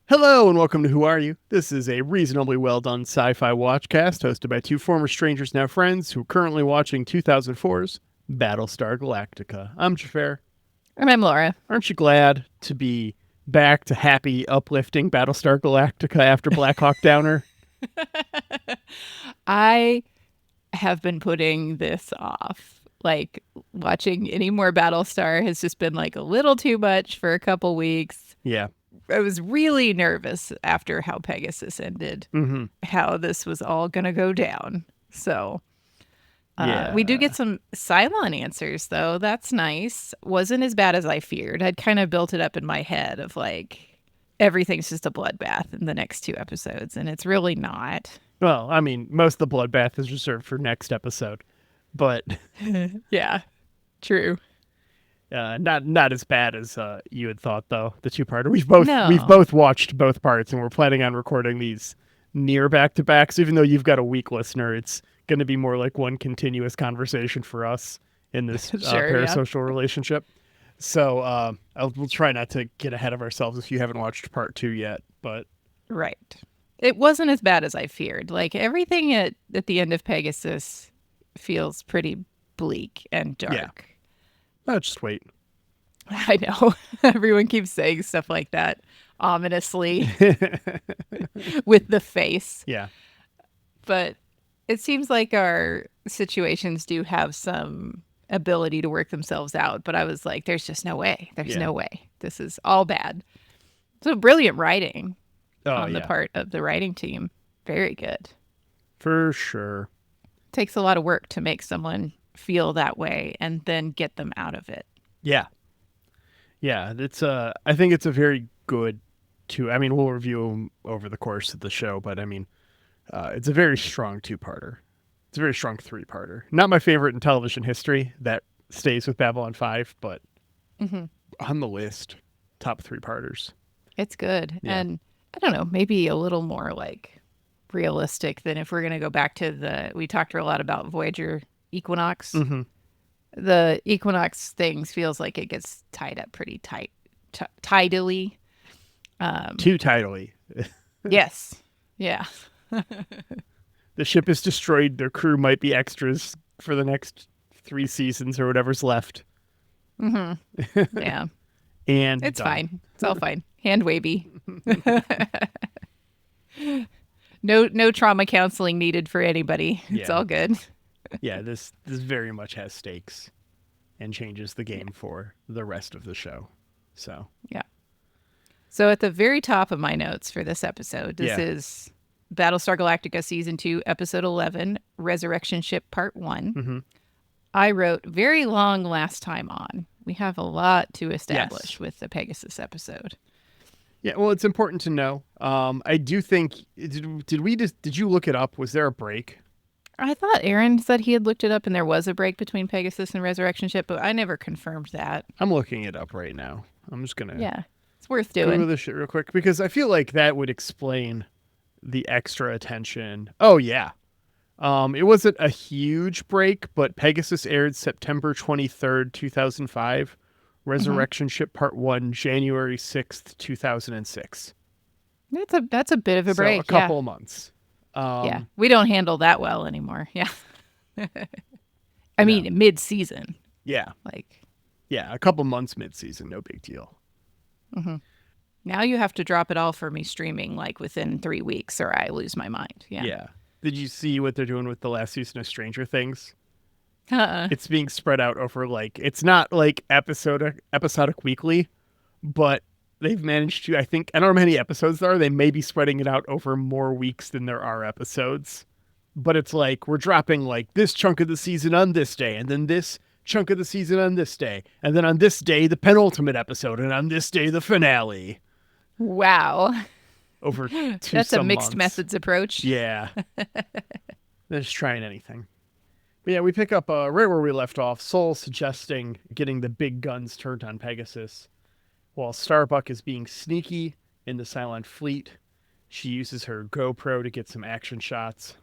Hello and welcome to Who Are You? This is a reasonably well done sci-fi watchcast hosted by two former strangers now friends who are currently watching 2004's Battlestar Galactica. I'm Xhafer. And I'm Laura. Aren't you glad to be back to happy, uplifting Battlestar Galactica after Black Hawk Downer? I have been putting this off. Like, watching any more Battlestar has just been like a little too much for a couple weeks. Yeah. I was really nervous after how Pegasus ended, how this was all going to go down. So, Yeah. we do get some Cylon answers, though. That's nice. Wasn't as bad as I feared. I'd kind of built it up in my head of like, everything's just a bloodbath in the next two episodes, and it's really not. Well, I mean, most of the bloodbath is reserved for next episode, but Yeah, true. not as bad as you had thought, though. The two-parter. We've No. both watched both parts, and we're planning on recording these near back-to-back. So even though you've got a weak listener, it's going to be more like one continuous conversation for us in this Sure, parasocial relationship. So we'll try not to get ahead of ourselves if you haven't watched part 2 yet. But Right. It wasn't as bad as I feared. Like, everything at the end of Pegasus feels pretty bleak and dark. just wait. I know. Everyone keeps saying stuff like that ominously with the face. Yeah. But it seems like our situations do have some ability to work themselves out. But I was like, there's just no way. There's no way. This is all bad. So brilliant writing on the part of the writing team. Very good. For sure. Takes a lot of work to make someone feel that way and then get them out of it. Yeah. It's I think it's a very good I mean, we'll review them over the course of the show, but I mean, it's a very strong two-parter. It's a very strong three-parter. Not my favorite in television history. That stays with Babylon 5, but on the list, top three-parters. It's good. Yeah. And I don't know, maybe a little more like realistic than if we're going to go back to we talked a lot about Voyager Equinox. The Equinox things feels like it gets tied up pretty tight, tidily. Too tidily. Yes. Yeah. The ship is destroyed. Their crew might be extras for the next 3 seasons or whatever's left. Yeah. And It's done. fine. It's all fine. Hand wavy. No trauma counseling needed for anybody. It's Yeah. all good. Yeah, this very much has stakes and changes the game for the rest of the show. So Yeah. So at the very top of my notes for this episode, this is Battlestar Galactica Season 2, Episode 11, Resurrection Ship Part 1. I wrote, very long last time on. We have a lot to establish with the Pegasus episode. yeah, well, it's important to know. I do think did you look it up? Was there a break? I thought Aaron said he had looked it up and there was a break between Pegasus and Resurrection Ship, but I never confirmed that. I'm looking it up right now. I'm just gonna It's worth go doing. over this shit real quick because I feel like that would explain the extra attention. Oh yeah. It wasn't a huge break, but Pegasus aired September 23rd, 2005. Resurrection Ship Part 1, January 6th, 2006. That's a bit of a break. So a couple of months. Yeah. We don't handle that well anymore. Yeah. I mean, mid-season. Yeah. Like, Yeah, a couple months mid-season, no big deal. now you have to drop it all for me streaming like within 3 weeks or I lose my mind. Yeah. Did you see what they're doing with the last season of Stranger Things? Uh-uh. It's being spread out over it's not like episodic weekly, but they've managed to, I don't know how many episodes there are. They may be spreading it out over more weeks than there are episodes. But it's like we're dropping like this chunk of the season on this day, and then this chunk of the season on this day, and then on this day the penultimate episode, and on this day the finale. Wow. Over That's a mixed months. methods approach. Yeah. They're just trying anything. But yeah, we pick up right where we left off. Sol suggesting getting the big guns turned on Pegasus. While Starbuck is being sneaky in the Cylon fleet, she uses her GoPro to get some action shots.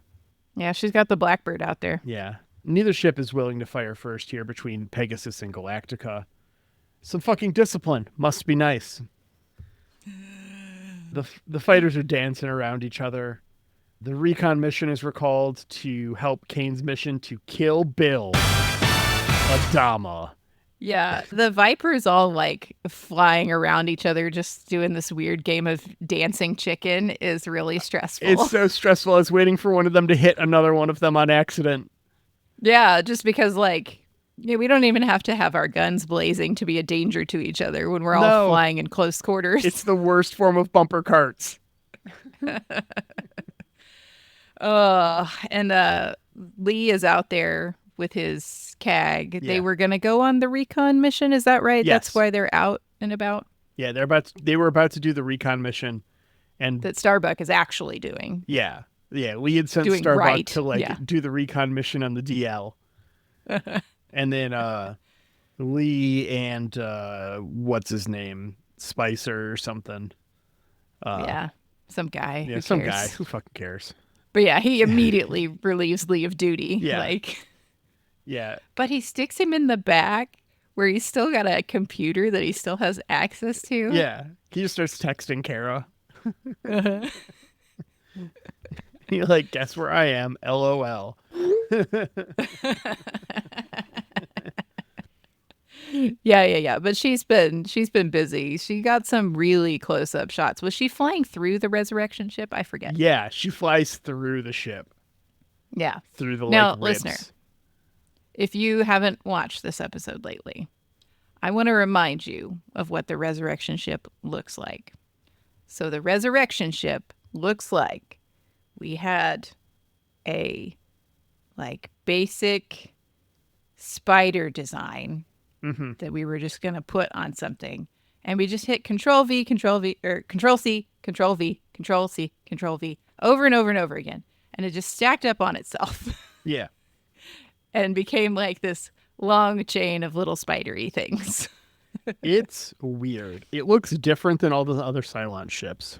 Yeah, she's got the Blackbird out there. Yeah. Neither ship is willing to fire first here between Pegasus and Galactica. Some fucking discipline. Must be nice. the fighters are dancing around each other. The recon mission is recalled to help Kane's mission to kill Bill Adama. Yeah, the Vipers all like flying around each other, just doing this weird game of dancing chicken is really stressful. It's so stressful. I was waiting for one of them to hit another one of them on accident. Yeah, just because like we don't even have to have our guns blazing to be a danger to each other when we're all flying in close quarters. It's the worst form of bumper carts. And Lee is out there with his CAG. Yeah. They were going to go on the recon mission, is that right? Yes. That's why they're out and about? Yeah, they were about to do the recon mission, and that Starbuck is actually doing. Yeah. Lee had sent doing Starbuck right. to do the recon mission on the DL. And then Lee and what's his name? Spicer or something. Some guy. Yeah, some guy. Who fucking cares? But yeah, he immediately relieves Lee of duty. Yeah. Yeah. But he sticks him in the back where he's still got a computer that he still has access to. Yeah. He just starts texting Kara. He like, guess where I am? LOL. Yeah. But she's been busy. She got some really close up shots. Was she flying through the resurrection ship? I forget. Yeah, she flies through the ship. Yeah. Through the now, ribs. Listener, if you haven't watched this episode lately, I want to remind you of what the resurrection ship looks like. So the resurrection ship looks like we had a basic spider design that we were just going to put on something. And we just hit Control V, or Control C, Control V, Control C, Control V over and over and over again. And it just stacked up on itself. Yeah. And became like this long chain of little spidery things. It's weird. It looks different than all the other Cylon ships.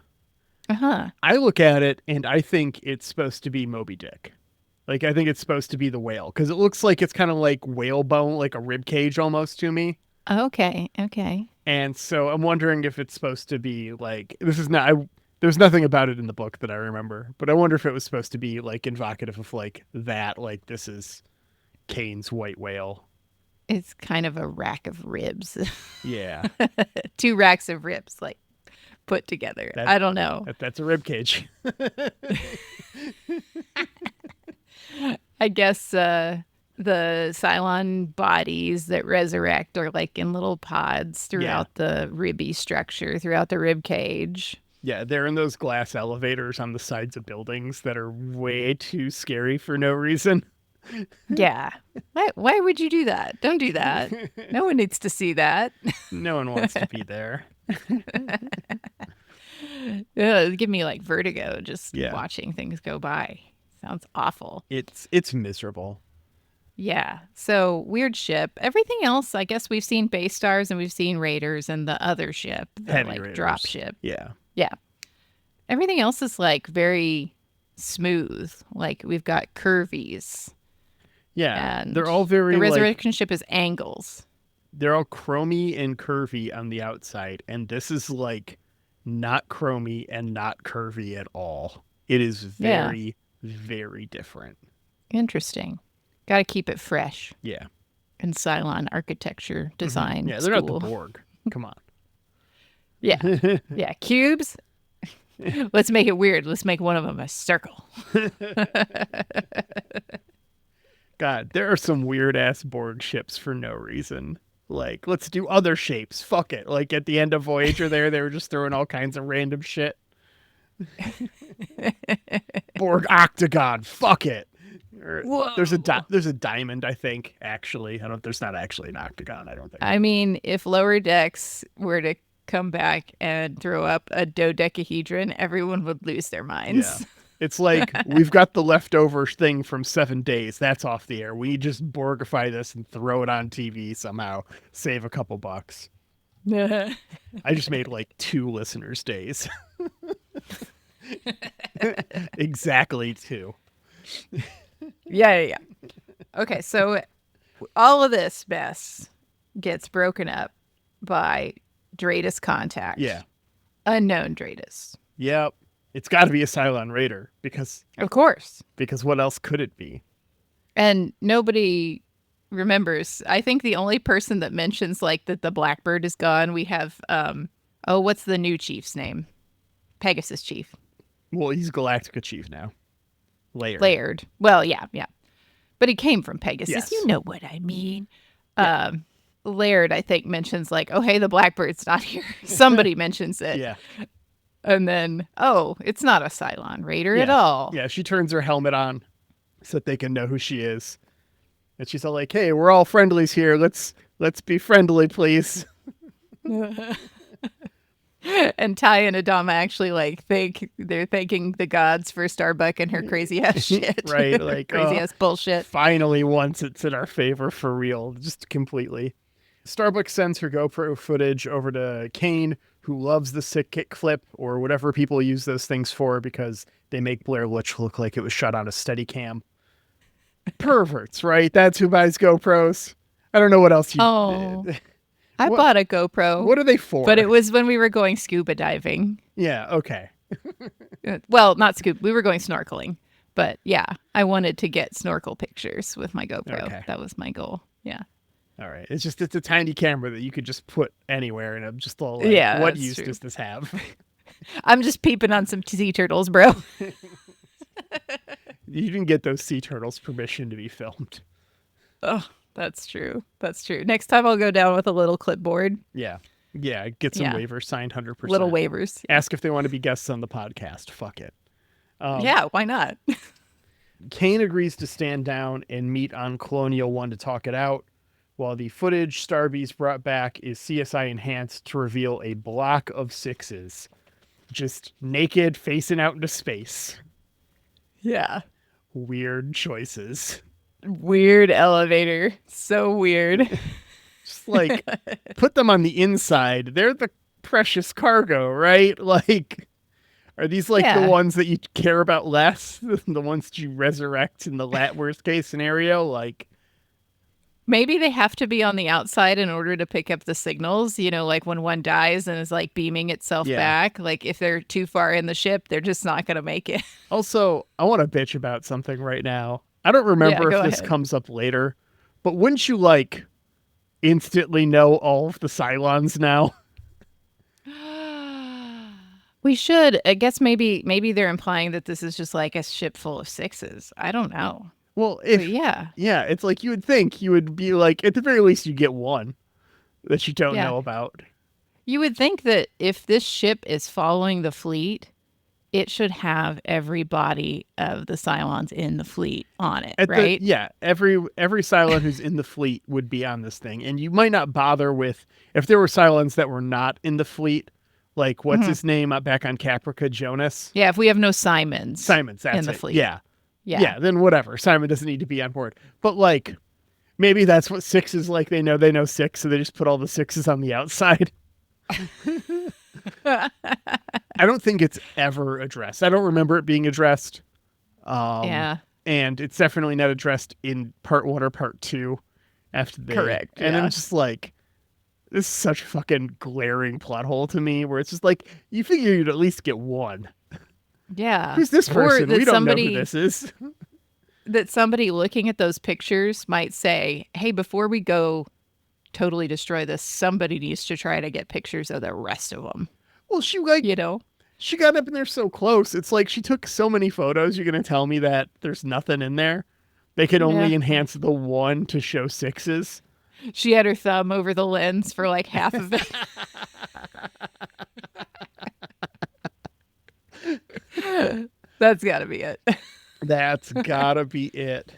Uh-huh. I look at it and I think it's supposed to be Moby Dick. Like, I think it's supposed to be the whale because it looks like it's kind of like whale bone, like a rib cage almost to me. Okay. And so I'm wondering if it's supposed to be like, there's nothing about it in the book that I remember, but I wonder if it was supposed to be like evocative of like that, like this is Kane's white whale. It's kind of a rack of ribs. Yeah. 2 racks of ribs, like put together. I don't know. That's a rib cage. I guess the Cylon bodies that resurrect are like in little pods throughout the ribby structure, throughout the rib cage. Yeah, they're in those glass elevators on the sides of buildings that are way too scary for no reason. Yeah. Why would you do that? Don't do that. No one needs to see that. No one wants to be there. It'd give me like vertigo just watching things go by. Sounds awful. It's miserable. Yeah. So weird ship. Everything else, I guess we've seen base stars and we've seen raiders and the other ship, the Heavy like raiders. drop ship. Yeah. Yeah. Everything else is like very smooth. Like we've got curvies. Yeah. And they're all very the resurrection ship is angles. They're all chromy and curvy on the outside, and this is like not chromy and not curvy at all. It is very, very different. Interesting. Got to keep it fresh. Yeah. And Cylon architecture design. Yeah, they're not the Borg. Come on. Yeah. Yeah. Cubes. Let's make it weird. Let's make one of them a circle. God, there are some weird ass Borg ships for no reason. Like, let's do other shapes. Fuck it. Like at the end of Voyager they were just throwing all kinds of random shit. Borg octagon. Fuck it. There's a diamond, I think, actually. There's not actually an octagon, I don't think. I mean, if Lower Decks were to come back and throw up a dodecahedron, everyone would lose their minds. Yeah. It's like, we've got the leftover thing from 7 days. That's off the air. We just Borgify this and throw it on TV somehow. Save a couple bucks. I just made like 2 listeners' days. Exactly 2. Yeah. Okay, so all of this mess gets broken up by Dratus contact. Yeah. Unknown Dratus. Yep. It's got to be a Cylon Raider Of course. because what else could it be? And nobody remembers. I think the only person that mentions like that the Blackbird is gone, we have what's the new chief's name? Pegasus Chief. Well, he's Galactica Chief now. Laird. Well, yeah. But he came from Pegasus. Yes. You know what I mean. Yeah. Laird, I think, mentions like, oh, hey, the Blackbird's not here. Somebody mentions it. Yeah. And then, oh, it's not a Cylon Raider at all. Yeah, she turns her helmet on so that they can know who she is. And she's all like, hey, we're all friendlies here. Let's be friendly, please. And Ty and Adama actually like they're thanking the gods for Starbuck and her crazy ass shit. Right, like crazy ass bullshit. Finally, once it's in our favor for real, just completely. Starbuck sends her GoPro footage over to Kane, who loves the sick kick flip or whatever people use those things for because they make Blair Witch look like it was shot on a Steadicam. Perverts, right? That's who buys GoPros. I don't know what else you did. I bought a GoPro. What are they for? But it was when we were going scuba diving. Yeah, okay. Well, not scuba. We were going snorkeling. But yeah, I wanted to get snorkel pictures with my GoPro. Okay. That was my goal. Yeah. All right. It's a tiny camera that you could just put anywhere, and I'm just all like, what use does this have? I'm just peeping on some sea turtles, bro. You didn't get those sea turtles permission to be filmed. Oh, that's true. That's true. Next time I'll go down with a little clipboard. Yeah. Yeah. Get some waivers signed 100%. Little waivers. Ask if they want to be guests on the podcast. Fuck it. Yeah, why not? Kane agrees to stand down and meet on Colonial 1 to talk it out, while the footage Starbee's brought back is CSI enhanced to reveal a block of sixes. Just naked, facing out into space. Yeah. Weird choices. Weird elevator. So weird. Just like, put them on the inside. They're the precious cargo, right? Like, are these like the ones that you care about less? The ones that you resurrect in the worst case scenario? Like, maybe they have to be on the outside in order to pick up the signals, you know, like when one dies and is like beaming itself back. Like if they're too far in the ship, they're just not going to make it. Also, I want to bitch about something right now. I don't remember if this comes up later, but wouldn't you like instantly know all of the Cylons now? We should. I guess maybe they're implying that this is just like a ship full of sixes. I don't know. Well, yeah, it's like you would think you would be like, at the very least, you get one that you don't know about. You would think that if this ship is following the fleet, it should have every body of the Cylons in the fleet on it, right? Every Cylon who's in the fleet would be on this thing, and you might not bother with if there were Cylons that were not in the fleet. Like, what's his name back on Caprica? Jonas? Yeah, if we have no Simons. That's in the it. fleet. Yeah, then whatever. Simon doesn't need to be on board. But, like, maybe that's what six is like. They know six, so they just put all the sixes on the outside. I don't think it's ever addressed. I don't remember it being addressed. And it's definitely not addressed in part 1 or part 2 after they... Correct, And I'm just like... This is such a fucking glaring plot hole to me where it's just like, you figure you'd at least get one. Yeah. Who's this person? We don't know who this is. That somebody looking at those pictures might say, hey, before we go totally destroy this, somebody needs to try to get pictures of the rest of them. Well, she got up in there so close. It's like she took so many photos. You're going to tell me that there's nothing in there? They could only enhance the one to show sixes. She had her thumb over the lens for like half of it. That's got to be it. That's got to be it.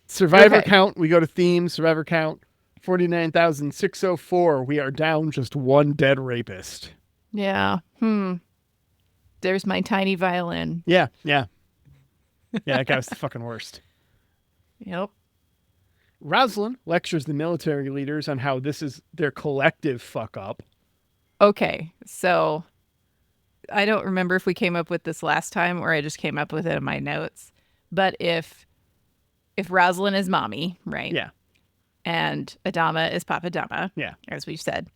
Survivor count. We go to theme. Survivor count. 49,604. We are down just one dead rapist. Yeah. There's my tiny violin. Yeah. That guy was the fucking worst. Yep. Rosalind lectures the military leaders on how this is their collective fuck up. Okay, so I don't remember if we came up with this last time or I just came up with it in my notes. But if Rosalind is mommy, right? Yeah. And Adama is Papa Dama. Yeah. As we've said.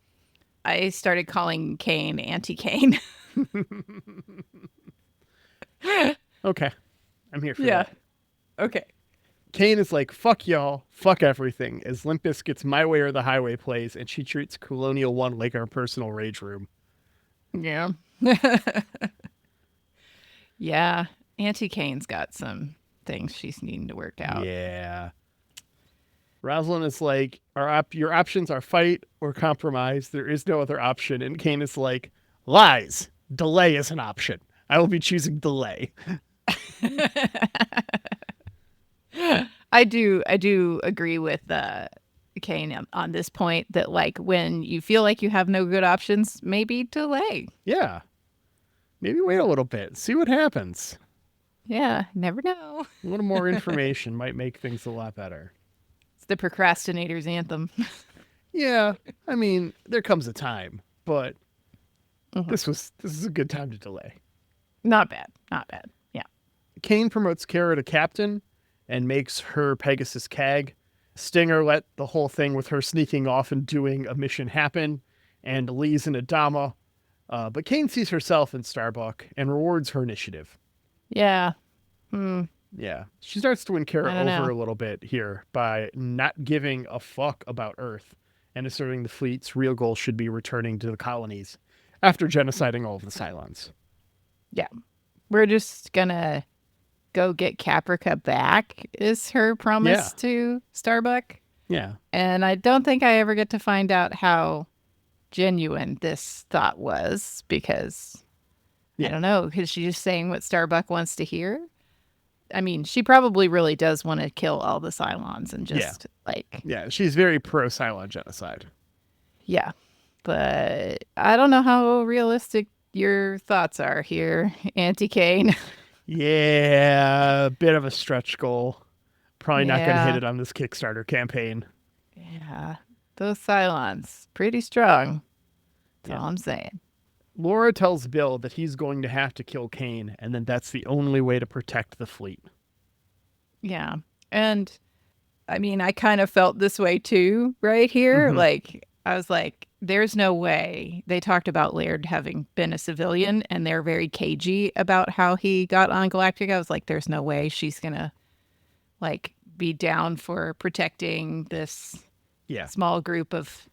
I started calling Kane Auntie Kane. Okay. I'm here for Yeah. that. Okay. Kane is like, fuck y'all, fuck everything, as Limp Bizkit's My Way or the Highway plays, and she treats Colonial One like our personal rage room. Yeah. Yeah. Auntie Kane's got some things she's needing to work out. Yeah. Rosalind is like, your options are fight or compromise. There is no other option. And Kane is like, lies. Delay is an option. I will be choosing delay. I do agree with Kane on this point that like when you feel like you have no good options, maybe delay. Yeah. Maybe wait a little bit. See what happens. Yeah, never know. A little more information might make things a lot better. It's the procrastinator's anthem. Yeah. I mean, there comes a time, but this is a good time to delay. Not bad. Not bad. Yeah. Kane promotes Kara to captain and makes her Pegasus CAG. Stinger let the whole thing with her sneaking off and doing a mission happen, and Lee's in Adama. But Kane sees herself in Starbuck and rewards her initiative. Yeah. Yeah. She starts to win Kara I don't over know. a little bit here by not giving a fuck about Earth and asserting the fleet's real goal should be returning to the colonies after genociding all of the Cylons. Yeah. We're just gonna go get Caprica back is her promise to Starbuck. Yeah. And I don't think I ever get to find out how genuine this thought was because I don't know, is she just saying what Starbuck wants to hear? I mean, she probably really does want to kill all the Cylons and just Yeah, she's very pro Cylon genocide. Yeah. But I don't know how realistic your thoughts are here, Auntie Kane. Yeah, bit of a stretch goal. Probably not going to hit Yeah. it on this Kickstarter campaign. Yeah. Those Cylons, pretty strong. That's all I'm saying. Laura tells Bill that he's going to have to kill Kane, and then that's the only way to protect the fleet. Yeah. And I mean, I kind of felt this way too, right here. Like, I was like, there's no way. They talked about Laird having been a civilian and they're very cagey about how he got on Galactica. I was like, there's no way she's going to like be down for protecting this small group of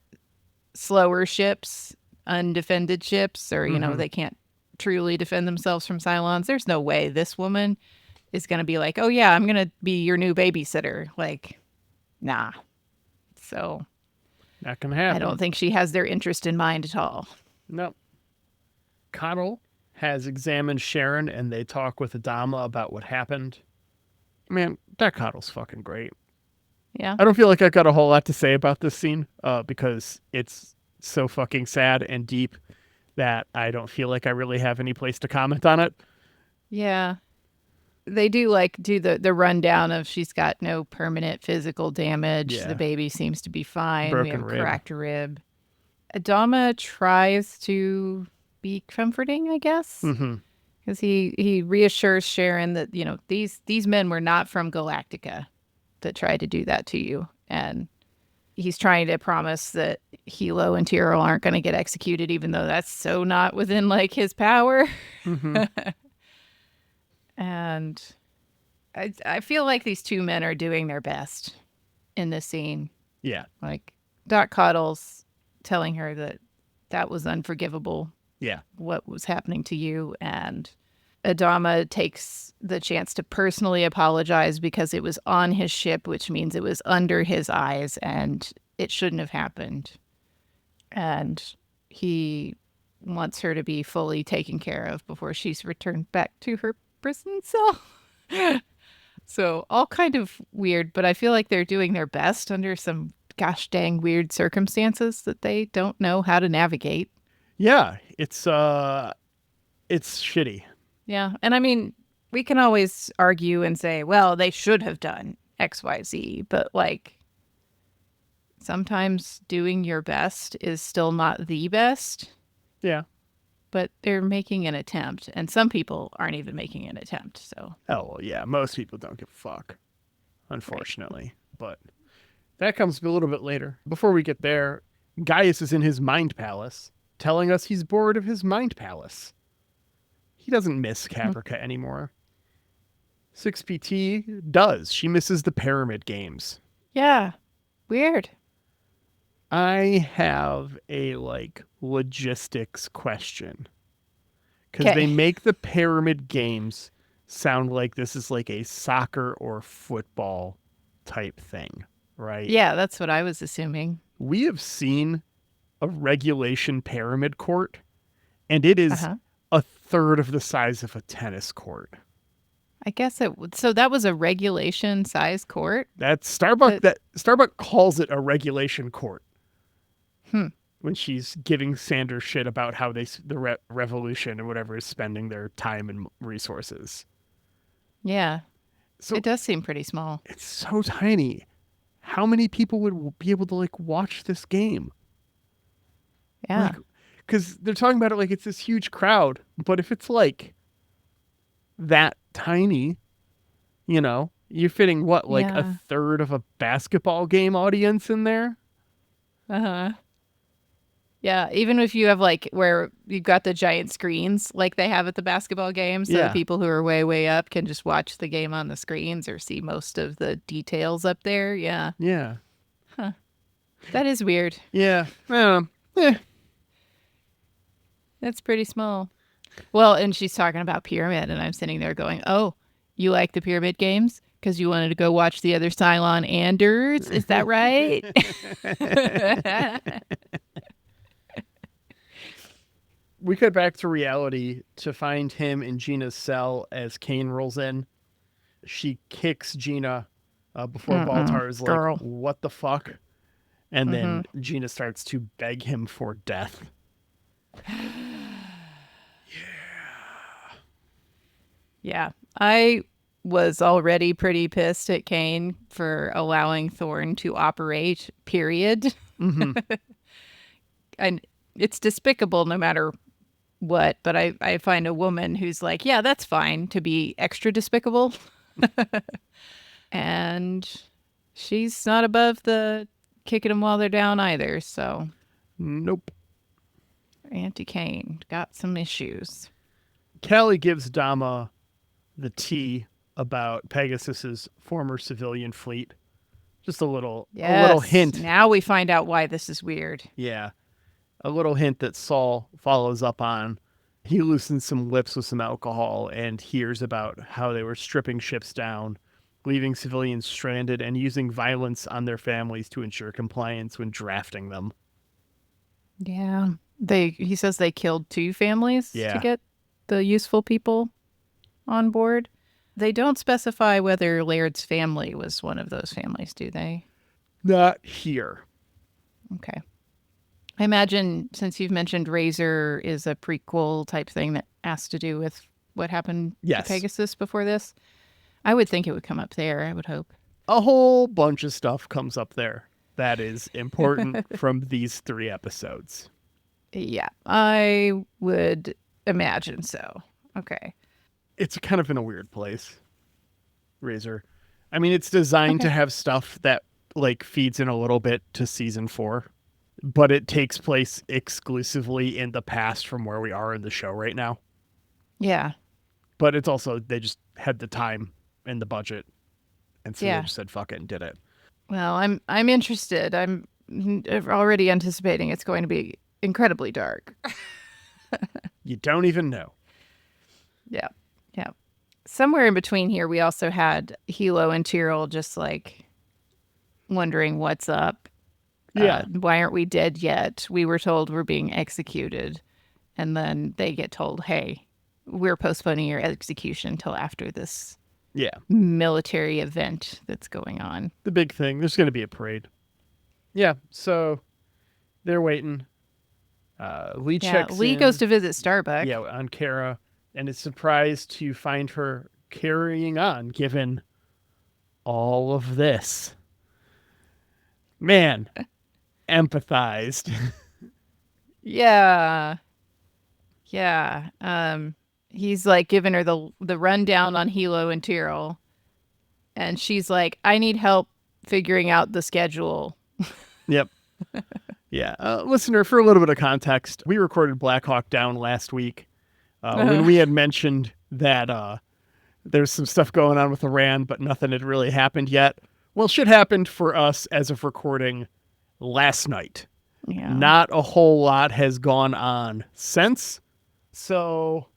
slower ships, undefended ships, or, you know, they can't truly defend themselves from Cylons. There's no way this woman is going to be like, oh, yeah, I'm going to be your new babysitter. Like, nah. So Not going to happen. I don't think she has their interest in mind at all. Nope. Connell has examined Sharon, and they talk with Adama about what happened. Man, that Coddle's fucking great. Yeah. I don't feel like I've got a whole lot to say about this scene because it's so fucking sad and deep that I don't feel like I really have any place to comment on it. Yeah. They do the rundown of she's got no permanent physical damage. Yeah. The baby seems to be fine. Broken we have a rib. cracked rib. Adama tries to be comforting, I guess. Because he reassures Sharon that, you know, these men were not from Galactica that tried to do that to you. And he's trying to promise that Hilo and Tiro aren't going to get executed, even though that's so not within like his power. And I feel like these two men are doing their best in this scene. Yeah. Like Doc Coddle's telling her that that was unforgivable. Yeah. What was happening to you. And Adama takes the chance to personally apologize because it was on his ship, which means it was under his eyes and it shouldn't have happened. And he wants her to be fully taken care of before she's returned back to her prison cell. So all kind of weird, but I feel like they're doing their best under some gosh dang weird circumstances that they don't know how to navigate. Yeah. It's shitty. Yeah. And I mean, we can always argue and say, well, they should have done XYZ, but like sometimes doing your best is still not the best. Yeah. But they're making an attempt, and some people aren't even making an attempt. So, Oh, well, yeah. Most people don't give a fuck, unfortunately. But that comes a little bit later. Before we get there, Gaius is in his mind palace, telling us he's bored of his mind palace. he doesn't miss Caprica anymore. 6PT does. She misses the pyramid games. Yeah. Weird. I have a logistics question. Because they Okay. make the pyramid games sound like this is like a soccer or football type thing, right? Yeah, that's what I was assuming. We have seen a regulation pyramid court, and it is Uh-huh. a third of the size of a tennis court. I guess it would. So that was a regulation size court? That's Starbuck. That, That Starbuck calls it a regulation court hmm. when she's giving Sanders shit about how the revolution or whatever is spending their time and resources. Yeah. So It does seem pretty small. it's so tiny. How many people would be able to watch this game? Yeah. Because they're talking about it like it's this huge crowd, but if it's that tiny, you're fitting what, Yeah. a third of a basketball game audience in there? Uh-huh. Yeah, even if you have where you've got the giant screens like they have at the basketball games, so Yeah. the people who are way, way up can just watch the game on the screens or see most of the details up there. Yeah. Yeah. Huh. That is weird. Yeah. That's pretty small. Well, and she's talking about Pyramid, and I'm sitting there going, oh, you like the Pyramid games? Because you wanted to go watch the other Cylon Anders? Is that right? We cut back to reality to find him in Gina's cell as Kane rolls in. She kicks Gina before Baltar is girl. like, what the fuck? And then Gina starts to beg him for death. Yeah. I was already pretty pissed at Kane for allowing Thorne to operate, period. And it's despicable no matter what, but I find a woman who's like, yeah, that's fine to be extra despicable. And she's not above the kicking them while they're down either, so. Nope. Auntie Kane got some issues. Callie gives Dama the tea about Pegasus's former civilian fleet. Just a little hint. Now we find out why this is weird. Yeah. A little hint that Saul follows up on. He loosens some lips with some alcohol and hears about how they were stripping ships down, leaving civilians stranded, and using violence on their families to ensure compliance when drafting them. Yeah. He says they killed 2 families Yeah. to get the useful people on board. They don't specify whether Laird's family was one of those families, do they? Not here. Okay. I imagine since you've mentioned Razor is a prequel type thing that has to do with what happened Yes. to Pegasus before this, I would think it would come up there, I would hope. A whole bunch of stuff comes up there that is important from these 3 episodes. Yeah, I would imagine so. Okay. It's kind of in a weird place, Razor. I mean, it's designed to have stuff that feeds in a little bit to season 4, but it takes place exclusively in the past from where we are in the show right now. Yeah. But it's also, they just had the time and the budget, and so they just said fuck it and did it. Well, I'm interested. I'm already anticipating it's going to be incredibly dark. You don't even know. Yeah. Yeah. Somewhere in between here, we also had Hilo and Tyrell just wondering what's up. Yeah. Why aren't we dead yet? We were told we're being executed. And then they get told, hey, we're postponing your execution until after this military event that's going on. The big thing. There's going to be a parade. Yeah. So they're waiting. Lee checks in. Lee goes to visit Starbuck. Yeah, on Kara, and is surprised to find her carrying on, given all of this. Man, empathized. Yeah. Yeah. He's giving her the rundown on Hilo and Tyrell. And she's like, I need help figuring out the schedule. Yep. Yeah. Listener, for a little bit of context, we recorded Black Hawk Down last week. When we had mentioned that there's some stuff going on with Iran, but nothing had really happened yet. Well, shit happened for us as of recording last night. Yeah. Not a whole lot has gone on since. So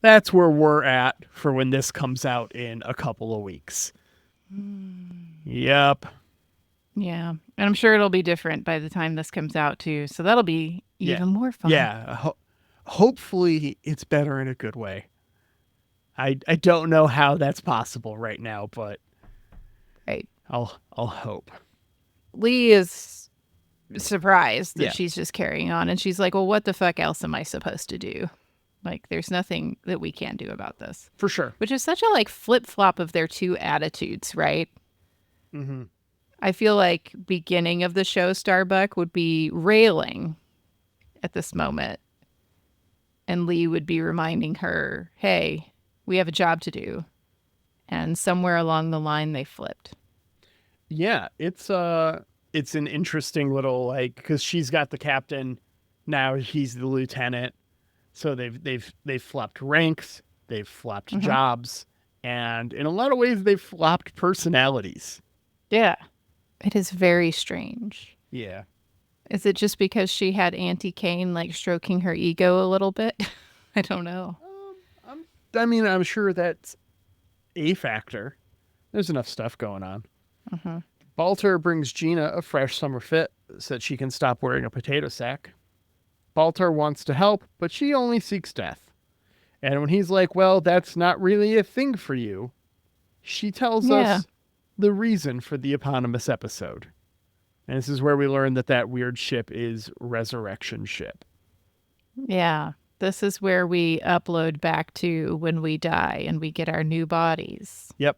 that's where we're at for when this comes out in a couple of weeks. Yep. Yeah. And I'm sure it'll be different by the time this comes out, too. So that'll be even more fun. Yeah. Hopefully it's better in a good way. I don't know how that's possible right now, but right. I'll hope. Lee is surprised that she's just carrying on, and she's like, well, what the fuck else am I supposed to do? Like, there's nothing that we can do about this. For sure. Which is such a like flip-flop of their two attitudes, right? Mm-hmm. I feel like beginning of the show, Starbuck would be railing at this moment, and Lee would be reminding her, hey, we have a job to do. And somewhere along the line, they flipped. Yeah, it's an interesting little, like, because she's got the captain, now he's the lieutenant, so they've flopped ranks, they've flopped jobs, and in a lot of ways they've flopped personalities. Yeah, it is very strange. Yeah. Is it just because she had Auntie Kane like stroking her ego a little bit? I don't know. I'm sure that's a factor. There's enough stuff going on. Baltar brings Gina a fresh summer fit so that she can stop wearing a potato sack. Baltar wants to help, but she only seeks death. And when he's like, well, that's not really a thing for you, she tells us the reason for the eponymous episode. And this is where we learn that weird ship is Resurrection Ship. Yeah. This is where we upload back to when we die and we get our new bodies. Yep.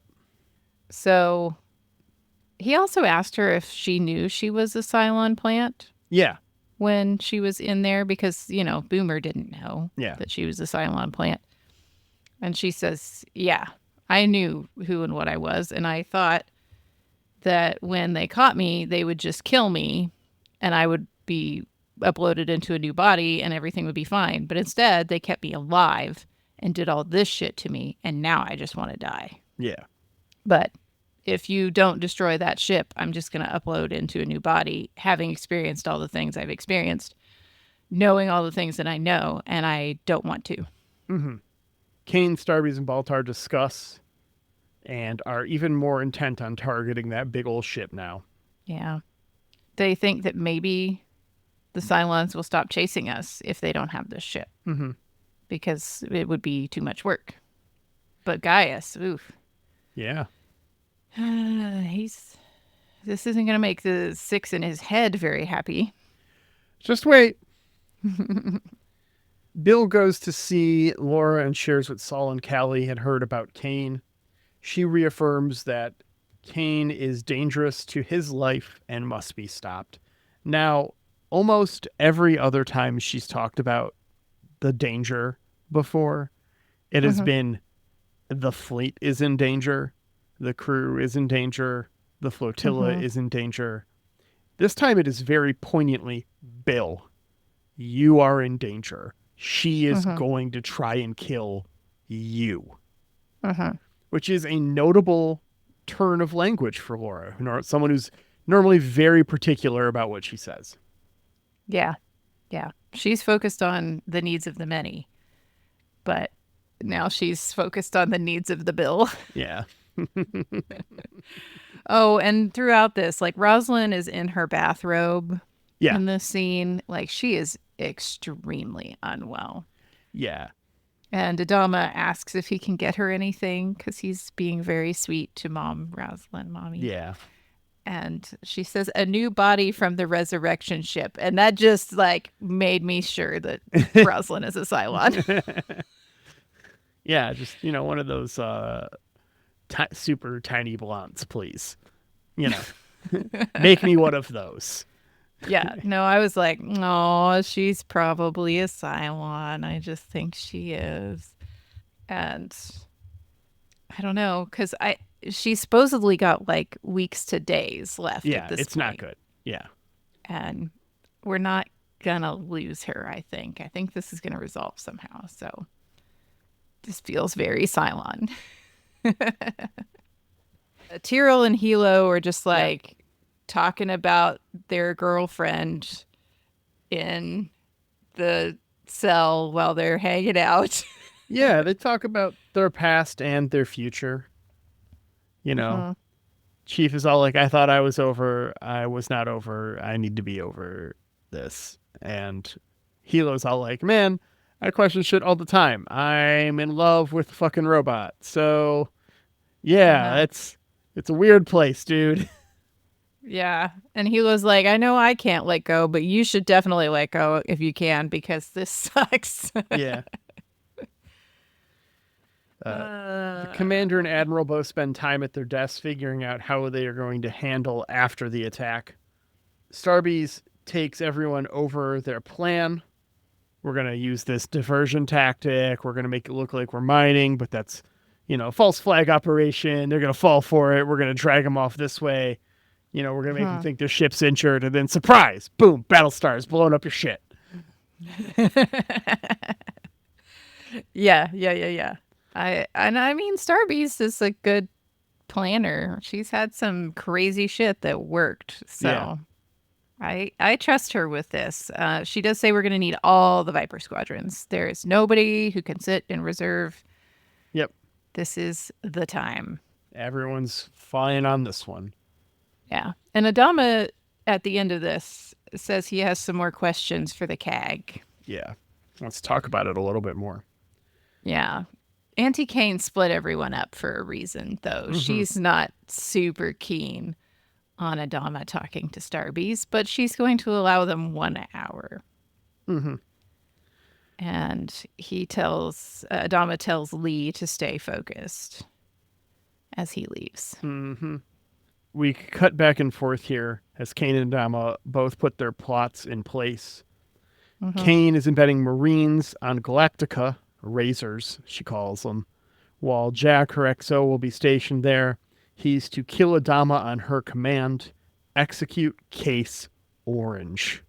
So he also asked her if she knew she was a Cylon plant. Yeah. When she was in there because, Boomer didn't know that she was a Cylon plant. And she says, yeah, I knew who and what I was. And I thought that when they caught me, they would just kill me and I would be uploaded into a new body and everything would be fine. But instead, they kept me alive and did all this shit to me. And now I just want to die. Yeah. But if you don't destroy that ship, I'm just going to upload into a new body, having experienced all the things I've experienced, knowing all the things that I know, and I don't want to. Mm-hmm. Kane, Starbucks, and Baltar discuss and are even more intent on targeting that big old ship now. Yeah. They think that maybe the Cylons will stop chasing us if they don't have this ship. Mm-hmm. Because it would be too much work. But Gaius, oof. Yeah. This isn't going to make the 6 in his head very happy. Just wait. Bill goes to see Laura and shares what Saul and Callie had heard about Kane. She reaffirms that Kane is dangerous to his life and must be stopped. Now, almost every other time she's talked about the danger before, it has been the fleet is in danger, the crew is in danger, the flotilla is in danger. This time it is very poignantly, Bill, you are in danger. She is going to try and kill you. Which is a notable turn of language for Laura, someone who's normally very particular about what she says. Yeah. Yeah. She's focused on the needs of the many, but now she's focused on the needs of the Bill. Yeah. Oh, and throughout this, like Rosalind is in her bathrobe in this scene. Like she is extremely unwell. Yeah. And Adama asks if he can get her anything because he's being very sweet to Mom, Rosalind, Mommy. Yeah. And she says, a new body from the resurrection ship. And that just like made me sure that Rosalind is a Cylon. Yeah, just, one of those super tiny blondes, please. Make me one of those. Yeah, no, I was like, oh, she's probably a Cylon. I just think she is. And I don't know, because she supposedly got like weeks to days left at this it's point. not good. Yeah. And we're not going to lose her, I think. I think this is going to resolve somehow. So This feels very Cylon. Tyrell and Hilo are just like talking about their girlfriend in the cell while they're hanging out. Yeah, they talk about their past and their future. You know, Chief is all like, I thought I was over. I was not over. I need to be over this. And Hilo's all like, man, I question shit all the time. I'm in love with a fucking robot. So, yeah, it's a weird place, dude. Yeah. And Hilo's like, I know I can't let go, but you should definitely let go if you can, because this sucks. Yeah. The commander and admiral both spend time at their desks figuring out how they are going to handle after the attack. Starbees takes everyone over their plan. We're going to use this diversion tactic. We're going to make it look like we're mining, but that's, false flag operation. They're going to fall for it. We're going to drag them off this way. We're going to make them think their ship's injured, and then surprise, boom, Battlestar's blowing up your shit. Yeah. I mean, Starbeast is a good planner. She's had some crazy shit that worked. So I trust her with this. She does say we're going to need all the Viper squadrons. There is nobody who can sit in reserve. Yep. This is the time. Everyone's flying on this one. Yeah. And Adama, at the end of this, says he has some more questions for the CAG. Yeah. Let's talk about it a little bit more. Yeah. Auntie Kane split everyone up for a reason, though. She's not super keen on Adama talking to Starbeast, but she's going to allow them 1 hour. And Adama tells Lee to stay focused as he leaves. We cut back and forth here as Kane and Adama both put their plots in place. Kane is embedding Marines on Galactica, Razors, she calls them, while Jack, her XO, will be stationed there. He's to kill Adama on her command. Execute Case Orange.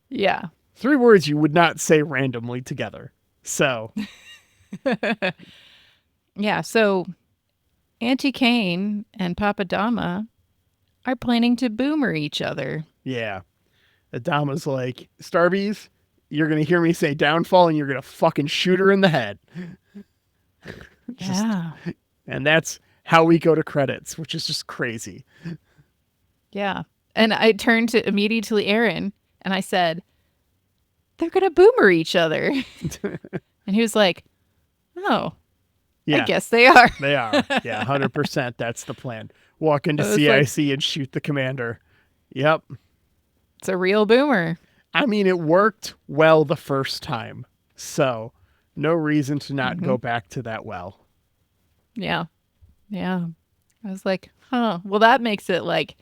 Yeah. 3 words you would not say randomly together. So. Yeah, so Auntie Kane and Papa Dama are planning to boomer each other. Yeah. Adama's like, Starbees, you're going to hear me say downfall and you're going to fucking shoot her in the head. Yeah. And that's how we go to credits, which is just crazy. Yeah. And I turned to immediately Aaron and I said, they're going to boomer each other. And he was like, oh, yeah, I guess they are. They are. Yeah, 100%. That's the plan. Walk into CIC and shoot the commander. Yep. It's a real boomer. I mean, it worked well the first time. So no reason to not go back to that well. Yeah. Yeah. I was like, huh. Well, that makes it like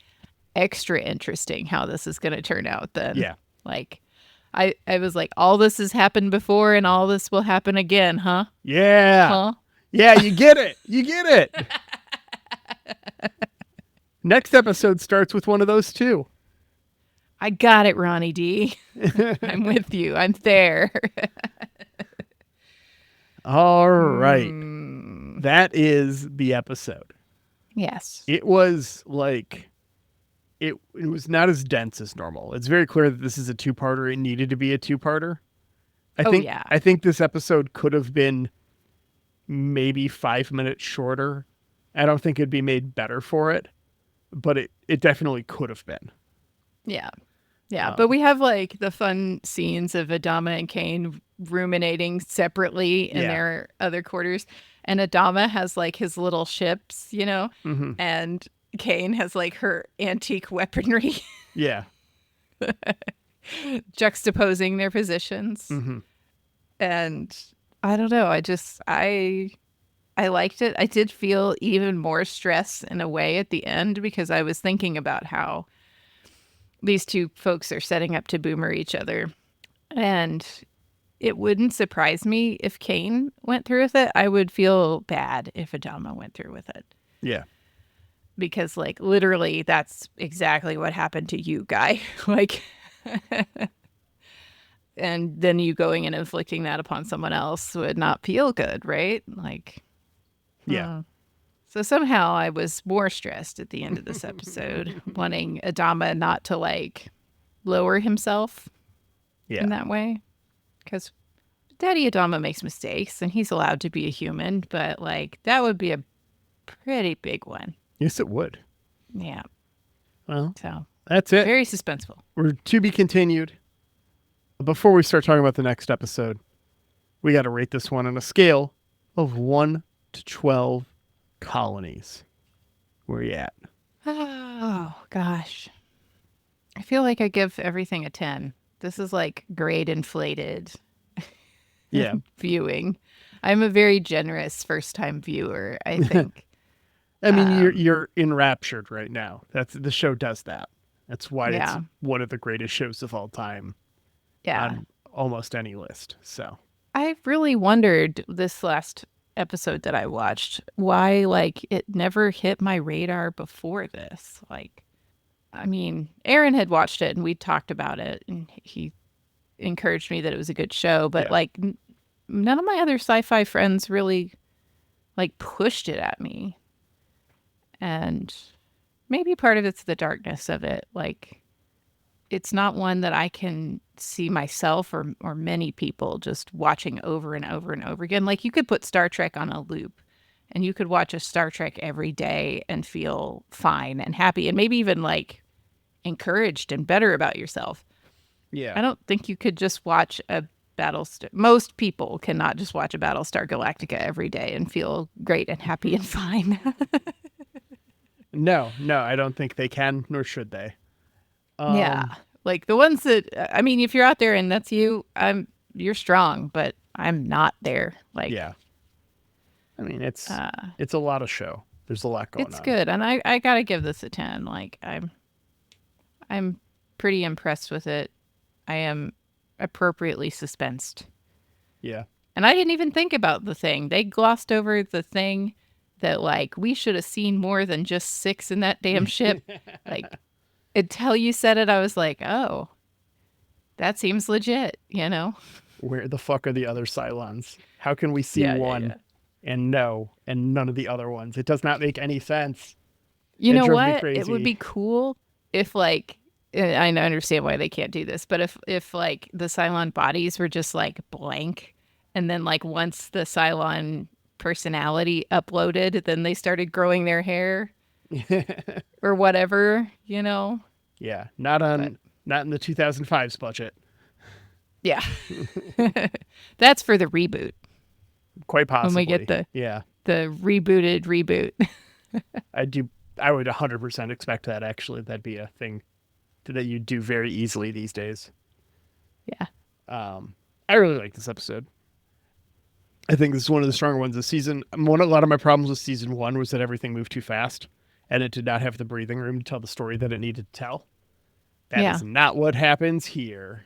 extra interesting how this is going to turn out then. Yeah. Like, I was like, all this has happened before and all this will happen again, huh? Yeah. Huh? Yeah, you get it. You get it. Next episode starts with one of those too. I got it, Ronnie D. I'm with you. I'm there. All right. That is the episode. Yes. It was like, it was not as dense as normal. It's very clear that this is a 2-parter. It needed to be a 2-parter. I think this episode could have been maybe 5 minutes shorter. I don't think it'd be made better for it, but it definitely could have been. Yeah. Yeah. But we have like the fun scenes of Adama and Kane ruminating separately in their other quarters. And Adama has like his little ships, and Kane has like her antique weaponry. Yeah. Juxtaposing their positions. And I don't know. I liked it. I did feel even more stress in a way at the end because I was thinking about how these two folks are setting up to boomer each other. And it wouldn't surprise me if Kane went through with it. I would feel bad if Adama went through with it. Yeah. Because, like, literally, that's exactly what happened to you, guy. Like, and then you going and inflicting that upon someone else would not feel good, right? Like, Yeah. So somehow I was more stressed at the end of this episode, wanting Adama not to like lower himself in that way. Because Daddy Adama makes mistakes and he's allowed to be a human, but like that would be a pretty big one. Yes, it would. Yeah. Well, so that's it. Very suspenseful. We're to be continued. Before we start talking about the next episode, we got to rate this one on a scale of 1 to 12 colonies. Where are you at? Oh, gosh. I feel like I give everything a 10. This is like grade inflated viewing. I'm a very generous first-time viewer, I think. I mean, you're enraptured right now. The show does that. That's why it's one of the greatest shows of all time. Yeah. On almost any list. So I really wondered this last episode that I watched why like it never hit my radar before this. Like, I mean, Aaron had watched it and we talked about it and he encouraged me that it was a good show, but like none of my other sci-fi friends really like pushed it at me. And maybe part of it's the darkness of it. Like, it's not one that I can see myself or many people just watching over and over and over again. Like, you could put Star Trek on a loop and you could watch a Star Trek every day and feel fine and happy and maybe even like encouraged and better about yourself. Yeah. I don't think you could just watch a Battlestar. Most people cannot just watch a Battlestar Galactica every day and feel great and happy and fine. No, I don't think they can, nor should they. Yeah. Like the ones that, I mean, if you're out there and that's you, you're strong, but I'm not there. Like, yeah. I mean, it's a lot of show. There's a lot going on. It's good. And I got to give this a 10. Like I'm pretty impressed with it. I am appropriately suspensed. Yeah. And I didn't even think about the thing. They glossed over the thing that like we should have seen more than just 6 in that damn ship. Like, until you said it, I was like, oh, that seems legit, you know? Where the fuck are the other Cylons? How can we see one and none of the other ones? It does not make any sense. You know what? It would be cool if like, I understand why they can't do this, but if like the Cylon bodies were just like blank and then like once the Cylon personality uploaded, then they started growing their hair or whatever, you know? Yeah, not in the 2005's budget. Yeah. That's for the reboot. Quite possibly. When we get the rebooted reboot. I would 100% expect that, actually. That'd be a thing that you do very easily these days. Yeah. I really like this episode. I think this is one of the stronger ones this season. A lot of my problems with season 1 was that everything moved too fast and it did not have the breathing room to tell the story that it needed to tell. That is not what happens here.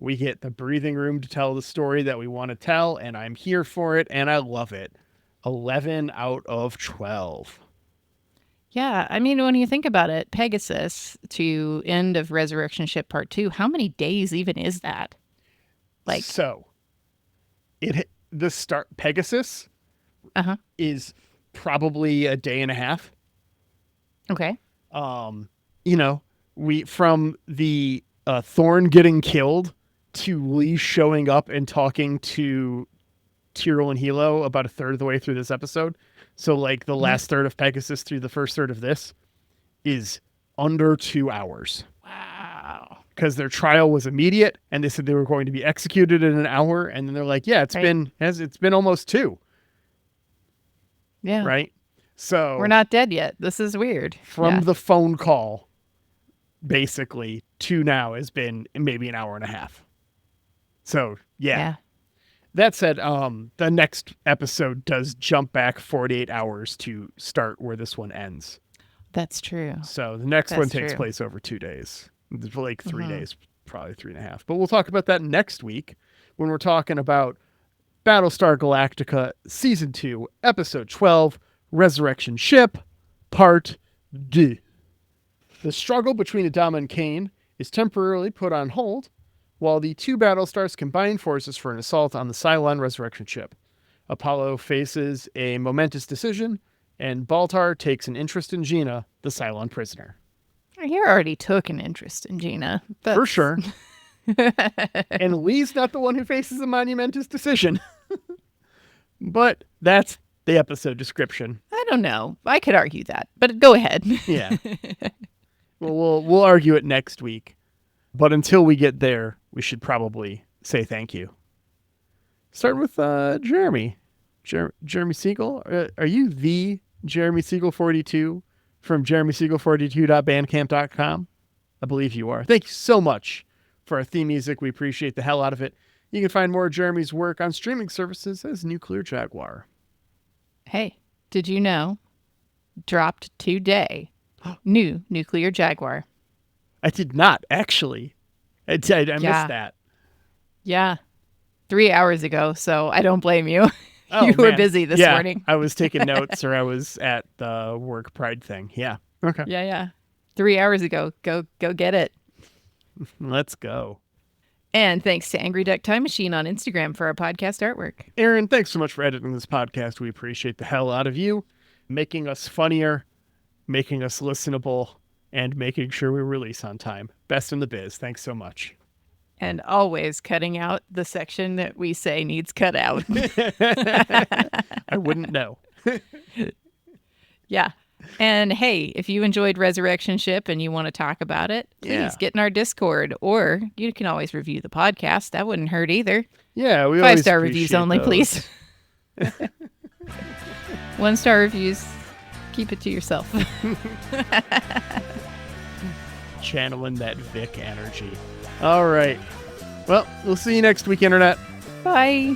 We get the breathing room to tell the story that we want to tell, and I'm here for it, and I love it. 11 out of 12. Yeah, I mean, when you think about it, Pegasus to end of Resurrection Ship Part 2, how many days even is that? Like, so Pegasus is probably a day and a half. Okay. You know, from the Thorn getting killed to Lee showing up and talking to Tyrell and Hilo about a third of the way through this episode. So like the last third of Pegasus through the first third of this is under 2 hours. Wow. Because their trial was immediate and they said they were going to be executed in an hour. And then they're like, yeah, it's been almost 2. Yeah. Right. So we're not dead yet. This is weird. From the phone call, basically, to now has been maybe an hour and a half. So yeah. That said, the next episode does jump back 48 hours to start where this one ends. That's true. So the next one takes place over 2 days. Like 3 days, probably 3.5. But we'll talk about that next week when we're talking about Battlestar Galactica Season 2, Episode 12, Resurrection Ship, Part D. The struggle between Adama and Kane is temporarily put on hold while the two Battlestars combine forces for an assault on the Cylon resurrection ship. Apollo faces a momentous decision, and Baltar takes an interest in Gina, the Cylon prisoner. You already took an interest in Gina. For sure. And Lee's not the one who faces a momentous decision. But that's the episode description. I don't know. I could argue that, but go ahead. Yeah. Well, we'll argue it next week. But until we get there, we should probably say thank you. Start with Jeremy. Jeremy Siegel. Are you the Jeremy Siegel 42 from jeremysiegel42.bandcamp.com? I believe you are. Thank you so much for our theme music. We appreciate the hell out of it. You can find more of Jeremy's work on streaming services as Nuclear Jaguar. Hey, did you know? Dropped today. New Nuclear Jaguar. I did not, actually. I missed that. Yeah. 3 hours ago, so I don't blame you. Oh, you were man. busy this morning. I was taking notes or I was at the work pride thing. Yeah. Okay. Yeah. 3 hours ago. Go get it. Let's go. And thanks to Angry Duck Time Machine on Instagram for our podcast artwork. Aaron, thanks so much for editing this podcast. We appreciate the hell out of you, making us funnier, making us listenable, and making sure we release on time. Best in the biz. Thanks so much. And always cutting out the section that we say needs cut out. I wouldn't know. Yeah. And hey, if you enjoyed Resurrection Ship and you want to talk about it, please get in our Discord, or you can always review the podcast. That wouldn't hurt either. Yeah, we 5-star reviews only, those. please. 1-star reviews, keep it to yourself. Channeling that Vic energy. All right. Well, we'll see you next week, Internet. Bye.